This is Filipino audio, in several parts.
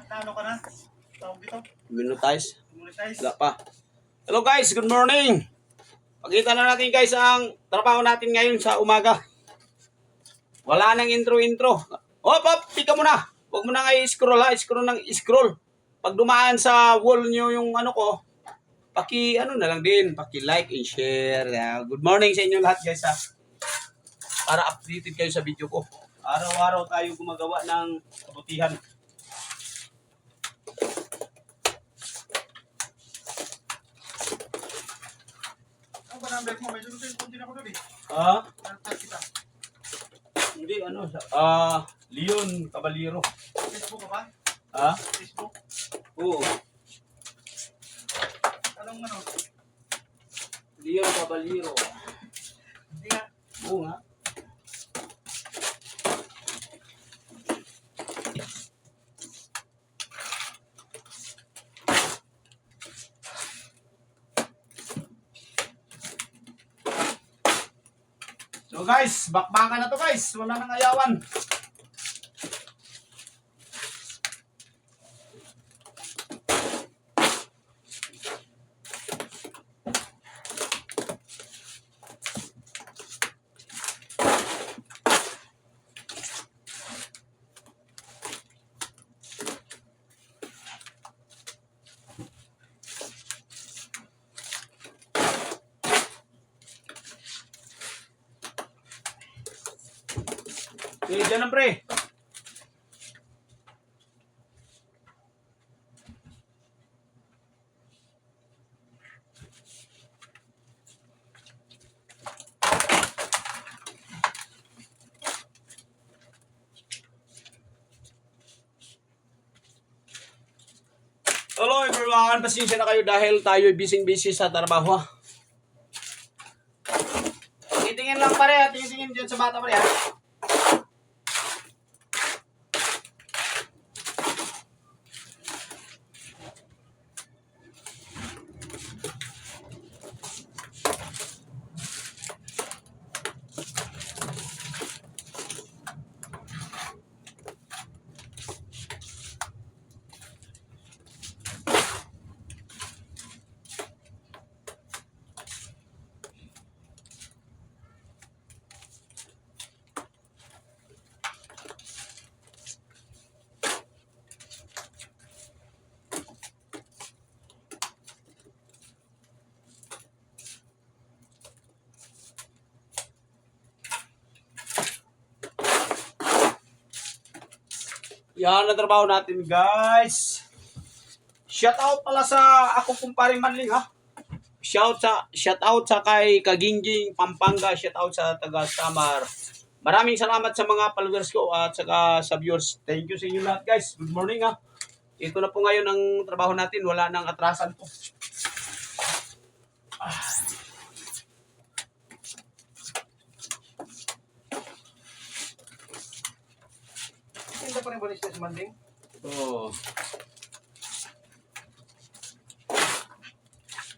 Ano ka na? Tawag dito? Monetize. Monetize. Wala pa. Hello guys, good morning. Pakita na natin guys ang trabaho natin ngayon sa umaga. Wala nang intro-intro. Hop, pika mo na. Huwag mo na nga i-scroll ha. Scroll ng scroll. Pag dumaan sa wall nyo yung ano ko, na lang din. Paki-like and share. Good morning sa inyo lahat guys ha. Para updated kayo sa video ko. Araw-araw tayo gumagawa ng kabutihan. Ano ba number mo? Medyo konti na ko doon eh. Ha? Tag kita. Hindi, Leon Caballero. Facebook ka ba? Ha? Facebook? Oo. Anong ano? Leon Caballero. Hindi nga. Oo nga. So guys, bakbakan na to guys. Wala nang ayawan. Okay, dyan na pre. Hello everyone, pasensya na kayo dahil tayo busy sa trabaho. Titingin lang pare, titingin dyan sa bata pare ha. Yan ang trabaho natin guys. Shout out pala sa ako kumparing Manling ha. Shout out sa kay Kagingging Pampanga, shout out sa taga Samar. Maraming salamat sa mga followers ko at saka sa viewers. Thank you sa inyo lahat guys. Good morning ha. Ito na po ngayon ang trabaho natin, wala nang atrasan po. Hindi pa rin balis na si Manding? Oh.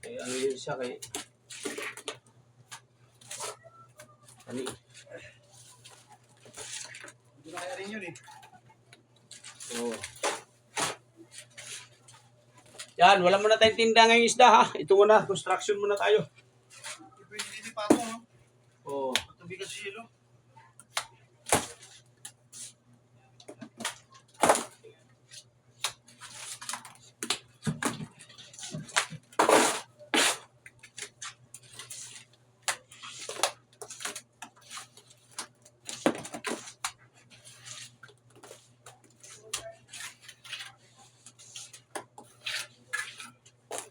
Eh, ano yun siya kay... Ani? Hindi na kaya rin yun eh. Oh. Yan, wala muna tayong tinda ngayong isda ha. Ito muna, construction muna tayo. Pwede din pa ako, no? Oh. Tubig at silo.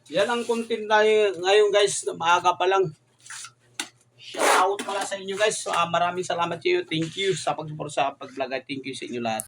Yan ang content na ngayon guys, maaga pa lang. Shout out pala sa inyo guys. So, maraming salamat sa inyo. Thank you sa pag-support sa pag-vlog. Thank you sa inyo lahat.